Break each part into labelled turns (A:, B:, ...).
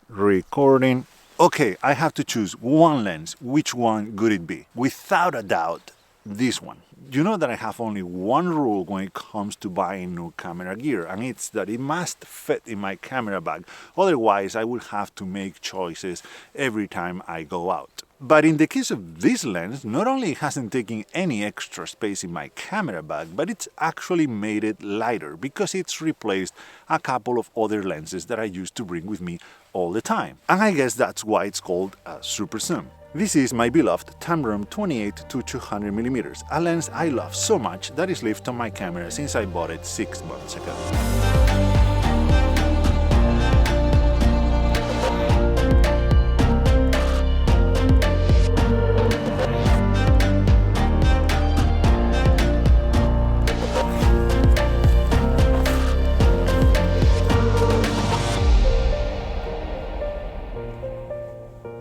A: Recording. Okay, I have to choose one lens. Which one would it be? Without a doubt, this one. You know that I have only one rule when it comes to buying new camera gear, and it's that it must fit in my camera bag. Otherwise, I will have to make choices every time I go out. But in the case of this lens, not only it hasn't taken any extra space in my camera bag, but it's actually made it lighter because it's replaced a couple of other lenses that I used to bring with me all the time. And I guess that's why it's called a super zoom. This is my beloved Tamron 28-200mm, a lens I love so much that is lived on my camera since I bought it 6 months ago.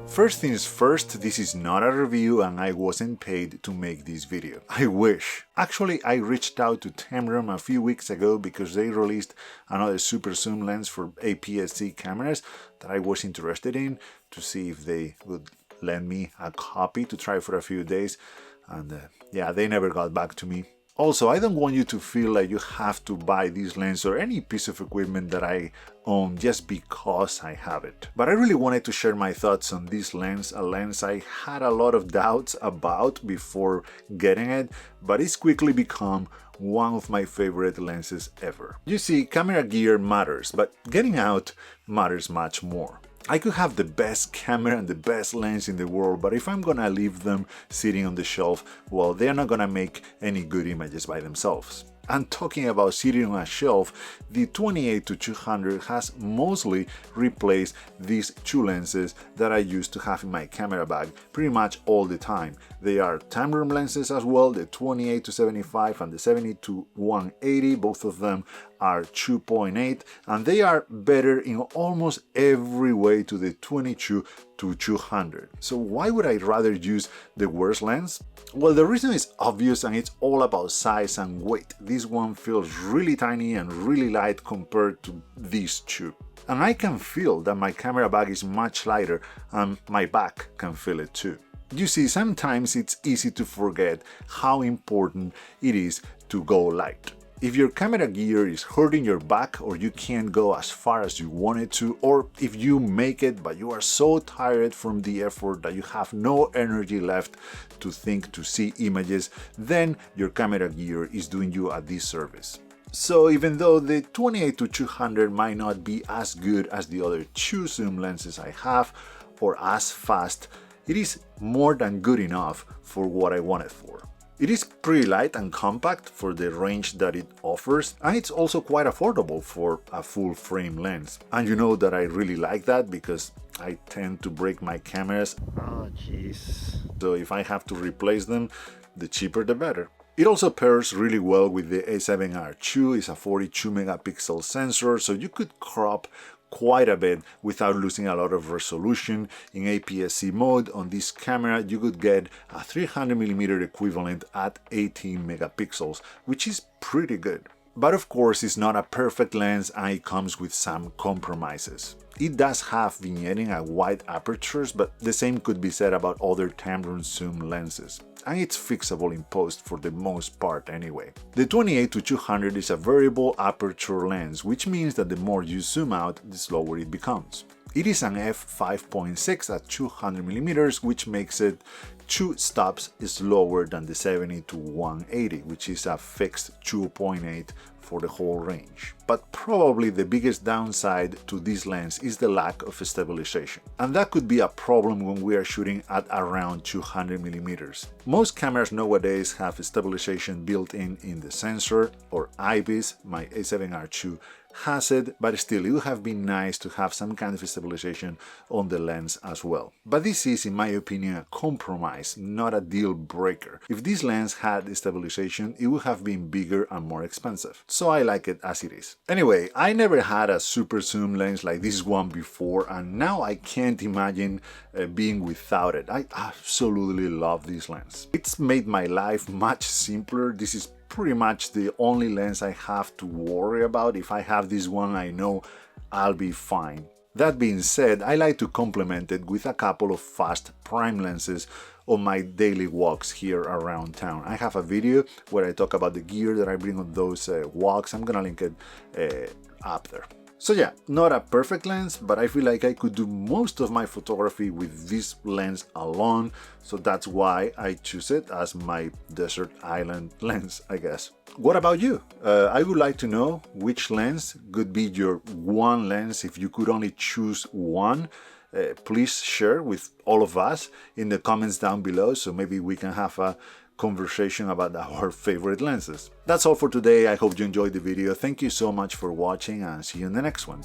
A: First things first, this is not a review and I wasn't paid to make this video. I wish. Actually, I reached out to Tamron a few weeks ago because they released another super zoom lens for aps-c cameras that I was interested in, to see if they would lend me a copy to try for a few days, and yeah, they never got back to me. Also, I don't want you to feel like you have to buy this lens or any piece of equipment that I own just because I have it. But I really wanted to share my thoughts on this lens, a lens I had a lot of doubts about before getting it, but it's quickly become one of my favorite lenses ever. You see, camera gear matters, but getting out matters much more. I could have the best camera and the best lens in the world, but if I'm gonna leave them sitting on the shelf, well, they're not gonna make any good images by themselves. And talking about sitting on a shelf, the 28-200 has mostly replaced these two lenses that I used to have in my camera bag pretty much all the time. They are Tamron lenses as well, the 28-75 and the 70-180, both of them are 2.8, and they are better in almost every way to the 22-200. So why would I rather use the worst lens? Well, the reason is obvious, and it's all about size and weight. This one feels really tiny and really light compared to these two. And I can feel that my camera bag is much lighter, and my back can feel it too. You see, sometimes it's easy to forget how important it is to go light. If your camera gear is hurting your back, or you can't go as far as you wanted to, or if you make it but you are so tired from the effort that you have no energy left to think, to see images, then your camera gear is doing you a disservice. So even though the 28-200 might not be as good as the other two zoom lenses I have, or as fast, it is more than good enough for what I want it for. It is pretty light and compact for the range that it offers, and it's also quite affordable for a full frame lens. And you know that I really like that because I tend to break my cameras. Oh jeez. So if I have to replace them, the cheaper the better. It also pairs really well with the A7Rii. It's a 42 megapixel sensor, so you could crop quite a bit without losing a lot of resolution. In aps-c mode on this camera you could get a 300mm equivalent at 18 megapixels, which is pretty good. But of course it's not a perfect lens and it comes with some compromises. It does have vignetting at wide apertures, but the same could be said about other Tamron zoom lenses. And it's fixable in post for the most part anyway. The 28-200 is a variable aperture lens, which means that the more you zoom out, the slower it becomes. It is an f5.6 at 200mm, which makes it 2 stops slower than the 70-180, which is a fixed 2.8 for the whole range. But probably the biggest downside to this lens is the lack of stabilization. And that could be a problem when we are shooting at around 200mm. Most cameras nowadays have stabilization built in the sensor, or IBIS. My A7Rii has it, but still it would have been nice to have some kind of stabilization on the lens as well. But this is, in my opinion, a compromise, not a deal breaker. If this lens had stabilization, it would have been bigger and more expensive. So I like it as it is. Anyway, I never had a super zoom lens like this one before, and now I can't imagine being without it. I absolutely love this lens. It's made my life much simpler. This is pretty much the only lens I have to worry about. If I have this one, I know I'll be fine. That being said, I like to complement it with a couple of fast prime lenses on my daily walks here around town. I have a video where I talk about the gear that I bring on those walks. I'm gonna link it up there. So yeah, not a perfect lens, but I feel like I could do most of my photography with this lens alone, so that's why I choose it as my desert island lens, I guess. What about you? I would like to know which lens could be your one lens if you could only choose one. Please share with all of us in the comments down below, so maybe we can have a conversation about our favorite lenses. That's all for today. I hope you enjoyed the video. Thank you so much for watching and see you in the next one.